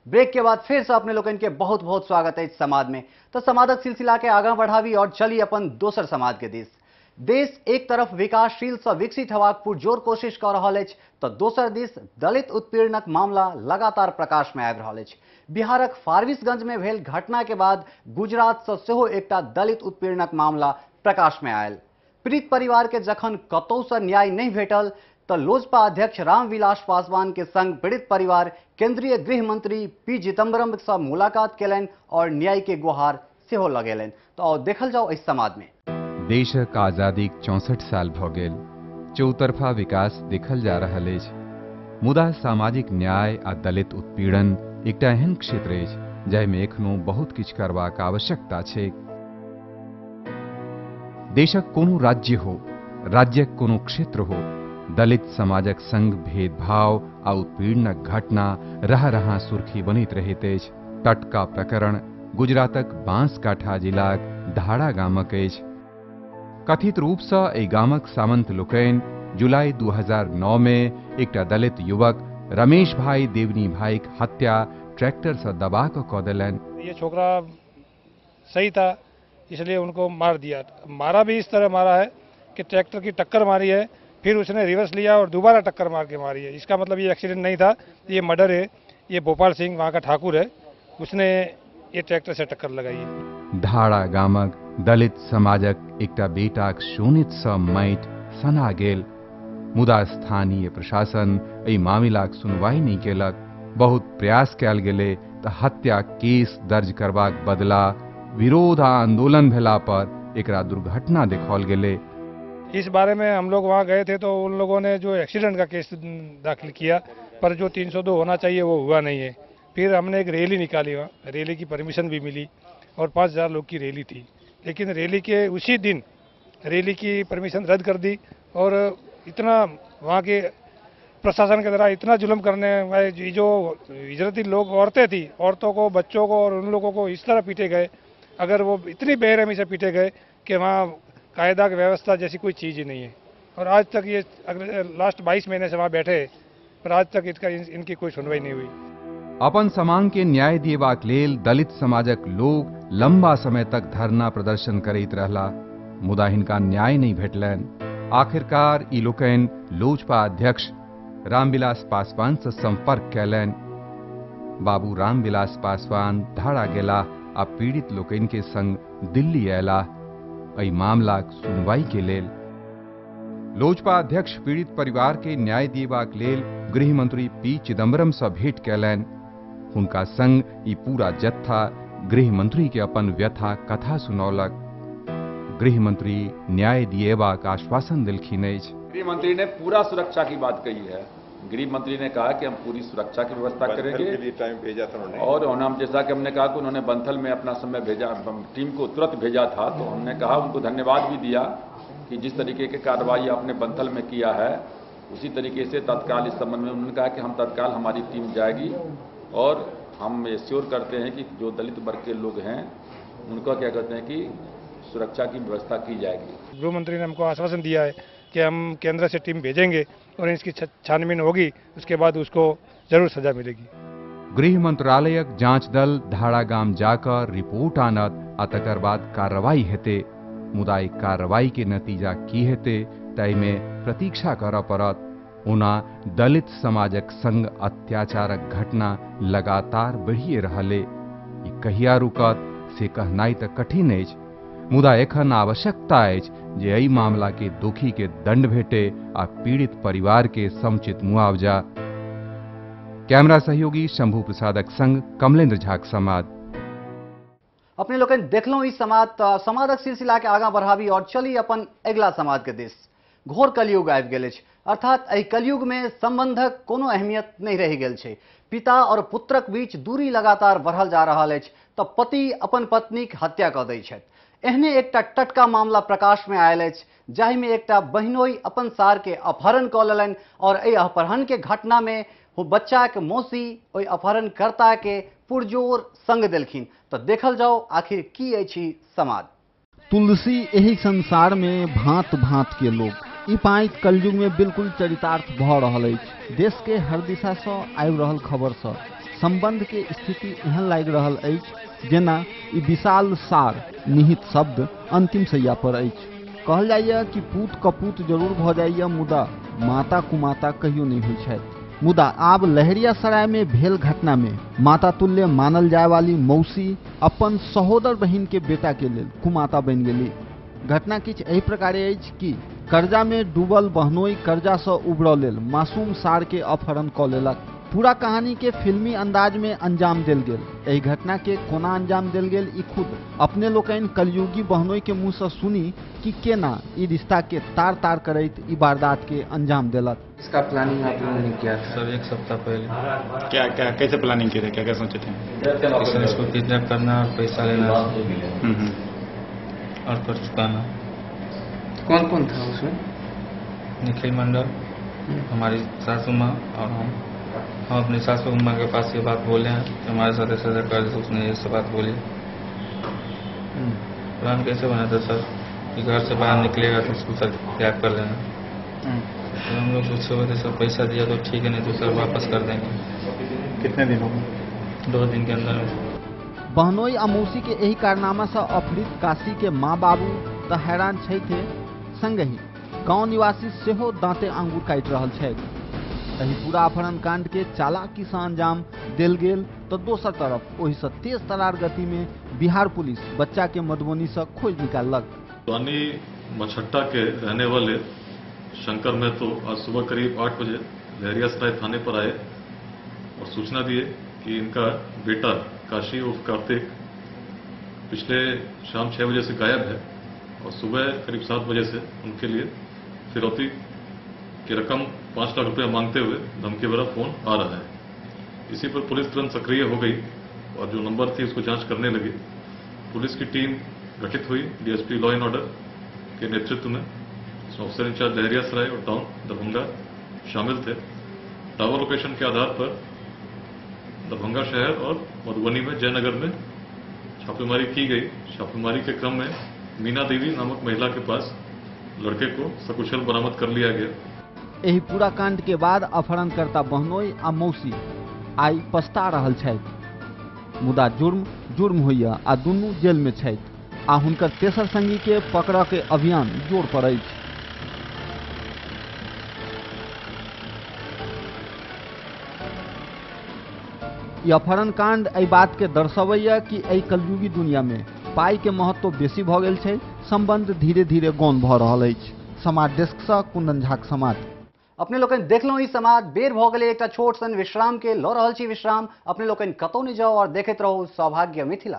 Break के बाद फिर से अपने लोगन के बहुत बहुत स्वागत है इस समाज में। तो समाजक सिलसिला के आगा बढ़ावी और चली अपन दोसर समाज के देश एक तरफ विकासशील से विकसित हवाक पुरजोर कोशिश कर रहा है तो दोसर दिस दलित उत्पीड़नक मामला लगातार प्रकाश में आबि रहा है। बिहारक फारबिसगंज में भेल घटना के बाद गुजरात से सेहो एकटा दलित उत्पीड़नक मामला प्रकाश में आयल। पीड़ित परिवार के जखन कतौ से न्याय नहीं भेटल तो लोजपा अध्यक्ष रामविलास पासवान के संग पीड़ित परिवार केंद्रीय गृह मंत्री पी चिदम्बरम से मुलाकात केलन और न्याय के गुहार सेहो लगेलन। तो देखल जाओ इस समाज में। देशक आजादी 64 साल भ गेल, चौतरफा विकास देखल जा रहल अछि, मुदा सामाजिक न्याय आ दलित उत्पीड़न एकटा एहन क्षेत्र अछि जाहिमे एखनो बहुत किछु करबाक आवश्यकता छै। देशक कोनो राज्य हो, राज्यक कोनो क्षेत्र हो, दलित समाजक संग भेदभाव आ उत्पीड़नक घटना रह सुर्खी बनैत रहैत अछि। टटका प्रकरण गुजरातक बांसकाठा जिलाक धाड़ा गामक अछि। कथित रूप से एहि गामक सामंत लोकनि जुलाई 2009 में एकटा दलित युवक रमेश भाई देवनी भाई हत्या ट्रैक्टर से दबा कर देलनि। ये छोकरा सही था इसलिए उनको मार दिया। मारा भी इस तरह मारा है कि ट्रैक्टर की टक्कर मारी है, फिर उसने रिवर्स लिया और दोबारा टक्कर मार के मारी है। इसका मतलब ये एक्सीडेंट नहीं था, ये मर्डर है। ये भोपाल सिंह वहाँ का ठाकुर है, उसने ये ट्रैक्टर से टक्कर लगाई है। धाड़ा गामक दलित समाजक एकटा बेटाक शोणित सँ माटि सना गेल, मुदा स्थानीय प्रशासन एहि मामिलाक सुनवाई नहीं केलक। बहुत प्रयास कयल गेलै तऽ हत्या केस दर्ज करबाक बदला विरोध आ आंदोलन भेला पर एकरा दुर्घटना देखाओल गेलै। इस बारे में हम लोग वहाँ गए थे तो उन लोगों ने जो एक्सीडेंट का केस दाखिल किया, पर जो 302 होना चाहिए वो हुआ नहीं है। फिर हमने एक रैली निकाली, वहाँ रैली की परमिशन भी मिली और 5000 लोग की रैली थी, लेकिन रैली के उसी दिन रैली की परमिशन रद्द कर दी। और इतना वहाँ के प्रशासन के द्वारा इतना जुल्म करने वाले जो हिजरती लोग औरतें थी, औरतों को, बच्चों को और उन लोगों को इस तरह पीटे गए, अगर वो इतनी बेरहमी से पीटे गए कि वहाँ कायदा की व्यवस्था जैसी कोई चीज़ ही नहीं है। और आज तक ये अगले लास्ट 22 महीने से वहाँ बैठे, पर आज तक इनकी कोई सुनवाई नहीं हुई। अपन समान के न्याय दिएबाक लेल दलित समाजक लोग लंबा समय तक धरना प्रदर्शन करैत रहला, मुदा हिनका न्याय नहीं भेटलनि। आखिरकार ई लोकनि लोजपा अध्यक्ष रामविलास पासवान से संपर्क कैलनि। बाबू रामविलास पासवान धाड़ा गेला आ पीड़ित लोकनि के संग दिल्ली अयला एहि मामलाक सुनवाई के लेल। लोजपा अध्यक्ष पीड़ित परिवार के न्याय दिएबाक लेल गृह मंत्री पी चिदम्बरम से भेंट कैलनि। हुनका संग ई पूरा जत्था गृह मंत्री के अपन व्यथा कथा सुनौलक। गृह मंत्री न्याय दिएबाक आश्वासन दिलखिन अछि। गृह मंत्री ने पूरा सुरक्षा की बात कही है। गृह मंत्री ने कहा कि हम पूरी सुरक्षा की व्यवस्था करेंगे। टाइम भेजा था उन्होंने, और हम जैसा कि हमने कहा कि उन्होंने बंथल में अपना समय भेजा, टीम को तुरंत भेजा था, तो हमने कहा उनको धन्यवाद भी दिया कि जिस तरीके की कार्रवाई आपने बंथल में किया है उसी तरीके से तत्काल इस संबंध में उन्होंने कहा कि हम तत्काल हमारी टीम जाएगी और हम एश्योर करते हैं कि जो दलित वर्ग के लोग हैं उनका क्या कहते हैं कि सुरक्षा की व्यवस्था की जाएगी। गृह मंत्री ने हमको आश्वासन दिया है कि हम केंद्र से टीम भेजेंगे और इसकी छानबीन होगी, उसके बाद उसको जरूर सजा मिलेगी। गृह मंत्रालयक जांच दल धाड़ा गाम जाकर रिपोर्ट आनत आ तकर बाद कार्रवाई हेते, मुदा ई कार्रवाई के नतीजा की हेते तय में प्रतीक्षा करऽ पड़त। ओना दलित समाजक संग अत्याचारक घटना लगातार बढ़िए रहले। ई कहिया रुकत से कहनाई तऽ कठिन अछि, मुदा एखन आवश्यकता अछि जे एहि मामला के दोषी के दंड भेटे आ पीड़ित परिवार के समुचित मुआवजा। कैमरा सहयोगी शंभू प्रसादक संग कमलेंद्र झाक समाद। अपने लोग देखलो इस समाजक सिलसिला के आगा बढ़ावी और चली अपन अगला समाज के देश। घोर कलयुग आबि गेल अछि, अर्थात एहि कलयुग में संबंधक कोनो अहमियत नहीं रहि गेल छै। पिता और पुत्रक बीच दूरी लगातार बढ़ल जा रहल अछि तऽ पति अपन पत्नीक हत्या कऽ दै छथि। एहने एकटा टटका मामला प्रकाश में आयल अछि जाहि में एकटा बहिनोई अपन सार के अपहरण कऽ लेलनि और एहि अपहरण के घटना में बच्चा के मौसी ओहि अपहरणकर्ता के पुरजोर संग देलखिन। तो देखल जाओ आखिर की अछि समाज। तुलसी यही संसार में भांत भांत के लोग ई पाई कलयुग में बिल्कुल चरितार्थ भ रहल अछि। देश के हर दिशा से आबि रहल खबर से संबंध के स्थिति एहन लागि रहल अछि जेना ई विशाल सार निहित शब्द अंतिम सैया पर अछि। कहल जाइए कि पूत कपूत जरूर भऽ जाइए मुदा माता कुमाता कहियो नहीं होइ छथि। मुदा आब लहेरियासराय में भेल घटना में माता तुल्य मानल जाय वाली मौसी अपन सहोदर बहिन के बेटा के लेल कुमाता बनि गेली। घटना किछ एहि प्रकारे अछि कि कर्जा में डूबल बहनोई कर्जा से उबरऽ लेल मासूम सार के अपहरण कऽ लेलक। पूरा कहानी के फिल्मी अंदाज में अंजाम देल गेल। एहि घटना के कोना अंजाम देल गेल ई खुद अपने लोकनि कलयुगी बहनोई के मुंह से सुनी कि केना ई रिश्ता के तार तार करैत ई वारदात के अंजाम देलक। इसका प्लानिंग आप लोगों ने किया था? सर 1 सप्ताह पहले। क्या क्या कैसे प्लानिंग की थी, क्या क्या सोचे थे? किसी इसको किडनैप करना और पैसा लेना और कर चुकाना। कौन कौन था उसमें? निखिल मंडल, हमारी सासू माँ और हम अपनी सासू माँ के पास ये बात बोले हैं कि हमारे साथ ऐसा कर, उसने ये सब बात बोली। प्लान कैसे बना था सर कि घर से बाहर निकलेगा तो उसको सर त्याग कर लेना। तो हम लोग सोचे हुए थे सर पैसा दिया तो ठीक है, नहीं तो सर वापस कर देंगे। कितने दिन हो गए? 2 दिन के अंदर। बहनोई आ मौसी के एही कारनामा से अपहृत काशी के माँ बाबू तो हैरान छथि, संगहि गांव निवासी सेहो दांते आंगुर काटि रहल छथि। एही पूरा अपहरण कांड के चालाकी से अंजाम देल गेल तो दोसर तरफ ओही से तेज तरार गति में बिहार पुलिस बच्चा के मधुबनी से खोज निकालक। टोनी मछट्टा के रहने वाले शंकर महतो आज सुबह करीब 8 बजे लहरियासराय थाने पर आए और सूचना दिए कि इनका बेटा काशी उर्फ कार्तिक पिछले शाम 6 बजे से गायब है और सुबह करीब 7 बजे से उनके लिए फिरौती की रकम 5 लाख रुपया मांगते हुए धमकी भरा फोन आ रहा है। इसी पर पुलिस तुरंत सक्रिय हो गई और जो नंबर थी उसको जांच करने लगी। पुलिस की टीम गठित हुई डीएसपी लॉ एंड ऑर्डर के नेतृत्व में। इसमें ऑफिसर इंचार्ज लहरियासराय और टाउन दरभंगा शामिल थे। टावर लोकेशन के आधार पर दरभंगा शहर और मधुबनी में जयनगर में छापेमारी की गई। छापेमारी के क्रम में मीना देवी नामक महिला के पास लड़के को सकुशल बरामद कर लिया गया। एही पूरा कांड के बाद अपहरणकर्ता बहनोई आ मौसी आई पछता रहल छथि। मुदा जुर्म होइया आ दुनू जेल में छथि आ हुनकर तेसर संगी के पकड़ के अभियान जोर पर अछि। ई अपहरण कांड एहि बात के दर्शावैया कि एहि कलयुगी दुनिया में पाई के महत्व बेसी भऽ गेल छै, संबंध धीरे धीरे गौण भऽ रहल अछि। समाज डेस्क से कुंदन झाक समाज। अपने लोकनि देखलहुँ ई समाज बेर भऽ गेलै एकटा छोट सन विश्राम के। लऽ रहल छी विश्राम। अपने लोकनि कतौ नहि जाउ और देखैत रहू सौभाग्य मिथिला।